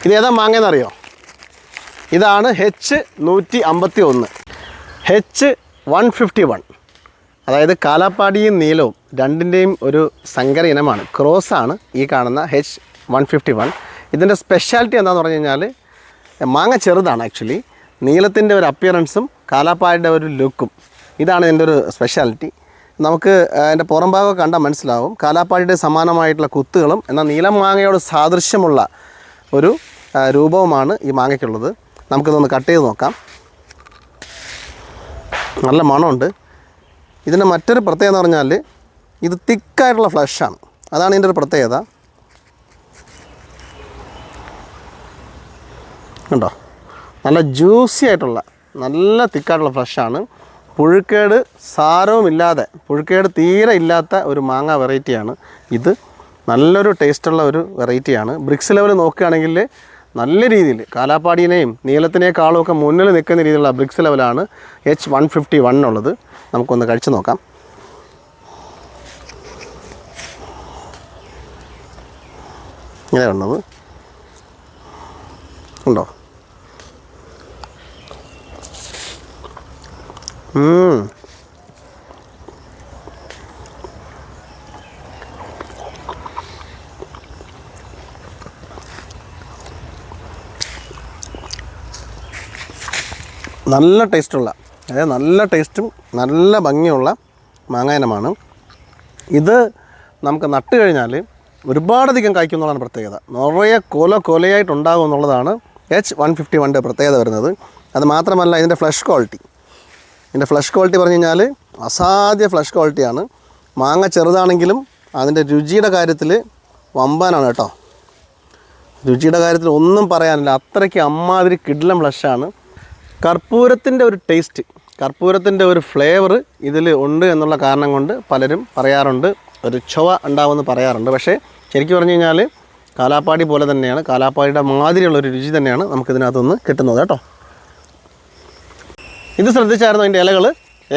ഇതേതാ മാങ്ങയെന്നറിയോ? ഇതാണ് H151, H151. അതായത് കാലാപ്പാടിയും നീലവും രണ്ടിൻ്റെയും ഒരു സങ്കര ഇനമാണ്, ക്രോസാണ് ഈ കാണുന്ന H151. ഇതിൻ്റെ സ്പെഷ്യാലിറ്റി എന്താണെന്ന് പറഞ്ഞു കഴിഞ്ഞാൽ മാങ്ങ ചെറുതാണ് ആക്ച്വലി, നീലത്തിൻ്റെ ഒരു അപ്പിയറൻസും കാലാപ്പാടിയുടെ ഒരു ലുക്കും, ഇതാണ് ഇതിൻ്റെ ഒരു സ്പെഷ്യാലിറ്റി. നമുക്ക് അതിൻ്റെ പുറം ഭാഗമൊക്കെ കണ്ടാൽ മനസ്സിലാവും കാലാപ്പാടിയുടെ സമാനമായിട്ടുള്ള കുത്തുകളും എന്നാൽ നീലം മാങ്ങയോട് സാദൃശ്യമുള്ള ഒരു രൂപവുമാണ് ഈ മാങ്ങയ്ക്കുള്ളത്. നമുക്കിതൊന്ന് കട്ട് ചെയ്ത് നോക്കാം. നല്ല മണമുണ്ട്. ഇതിൻ്റെ മറ്റൊരു പ്രത്യേകത എന്ന് പറഞ്ഞാൽ ഇത് തിക്കായിട്ടുള്ള ഫ്ലഷാണ്, അതാണ് ഇതിൻ്റെ ഒരു പ്രത്യേകത. കണ്ടോ, നല്ല ജ്യൂസി ആയിട്ടുള്ള നല്ല തിക്കായിട്ടുള്ള ഫ്ലഷാണ്. പുഴുക്കേട് സാരവുമില്ലാതെ, പുഴുക്കേട് തീരെ ഇല്ലാത്ത ഒരു മാങ്ങ വെറൈറ്റിയാണ് ഇത്. നല്ലൊരു ടേസ്റ്റുള്ള ഒരു വെറൈറ്റിയാണ്. ബ്രിക്സ് ലെവൽ നോക്കുകയാണെങ്കിൽ നല്ല രീതിയിൽ കാലാപ്പാടിനെയും നീലത്തിനേക്കാളും ഒക്കെ മുന്നിൽ നിൽക്കുന്ന രീതിയിലുള്ള ബ്രിക്സ് ലെവലാണ് H151 ഉള്ളത്. നമുക്കൊന്ന് കഴിച്ച് നോക്കാം. ഇങ്ങനെ ഉള്ളത് ഉണ്ടോ? നല്ല ടേസ്റ്റുള്ള, അതായത് നല്ല ടേസ്റ്റും നല്ല ഭംഗിയുള്ള മാങ്ങായനമാണ് ഇത്. നമുക്ക് നട്ട് കഴിഞ്ഞാൽ ഒരുപാടധികം കായ്ക്കും എന്നുള്ളതാണ് പ്രത്യേകത. നിറയെ കൊലയായിട്ടുണ്ടാകും എന്നുള്ളതാണ് H151 പ്രത്യേകത വരുന്നത്. അത് മാത്രമല്ല ഇതിൻ്റെ ഫ്ലഷ് ക്വാളിറ്റി, പറഞ്ഞു കഴിഞ്ഞാൽ അസാധ്യ ഫ്ലഷ് ക്വാളിറ്റിയാണ്. മാങ്ങ ചെറുതാണെങ്കിലും അതിൻ്റെ രുചിയുടെ കാര്യത്തിൽ വമ്പാനാണ് കേട്ടോ. രുചിയുടെ കാര്യത്തിൽ ഒന്നും പറയാനില്ല, അത്രയ്ക്ക് അമ്മാതിരി കിടിലം ഫ്ലഷാണ്. കർപ്പൂരത്തിൻ്റെ ഒരു ടേസ്റ്റ്, കർപ്പൂരത്തിൻ്റെ ഒരു ഫ്ലേവർ ഇതിൽ ഉണ്ട് എന്നുള്ള കാരണം കൊണ്ട് പലരും പറയാറുണ്ട്, ഒരു ചുവ ഉണ്ടാവുമെന്ന് പറയാറുണ്ട്. പക്ഷേ ശരിക്കും പറഞ്ഞു കഴിഞ്ഞാൽ കാലാപ്പാടി പോലെ തന്നെയാണ്, കാലാപ്പാടിയുടെ മാതിരിയുള്ളൊരു രുചി തന്നെയാണ് നമുക്കിതിനകത്തുനിന്ന് കിട്ടുന്നത് കേട്ടോ. ഇത് ശ്രദ്ധിച്ചായിരുന്നു, അതിൻ്റെ ഇലകൾ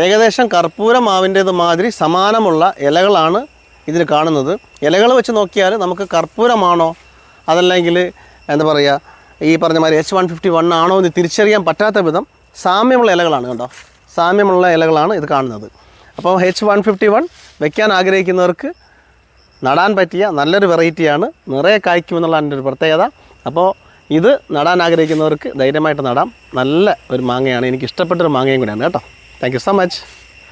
ഏകദേശം കർപ്പൂര മാവിൻ്റേത് മാതിരി സമാനമുള്ള ഇലകളാണ് ഇതിൽ കാണുന്നത്. ഇലകൾ വെച്ച് നോക്കിയാൽ നമുക്ക് കർപ്പൂരമാണോ അതല്ലെങ്കിൽ എന്താ പറയുക ഈ പറഞ്ഞ മാതിരി H151 ആണോ എന്ന് തിരിച്ചറിയാൻ പറ്റാത്ത വിധം സാമ്യമുള്ള ഇലകളാണ് കേട്ടോ, സാമ്യമുള്ള ഇലകളാണ് ഇത് കാണുന്നത്. അപ്പോൾ H151 വയ്ക്കാൻ ആഗ്രഹിക്കുന്നവർക്ക് നടാൻ പറ്റിയ നല്ലൊരു വെറൈറ്റിയാണ്, നിറയെ കായ്ക്കുമെന്നുള്ള അതിൻ്റെ ഒരു പ്രത്യേകത. അപ്പോൾ ഇത് നടാൻ ആഗ്രഹിക്കുന്നവർക്ക് ധൈര്യമായിട്ട് നടാം. നല്ല ഒരു മാങ്ങയാണ്, എനിക്ക് ഇഷ്ടപ്പെട്ടൊരു മാങ്ങയും കൂടിയാണ് കേട്ടോ. Thank you so much.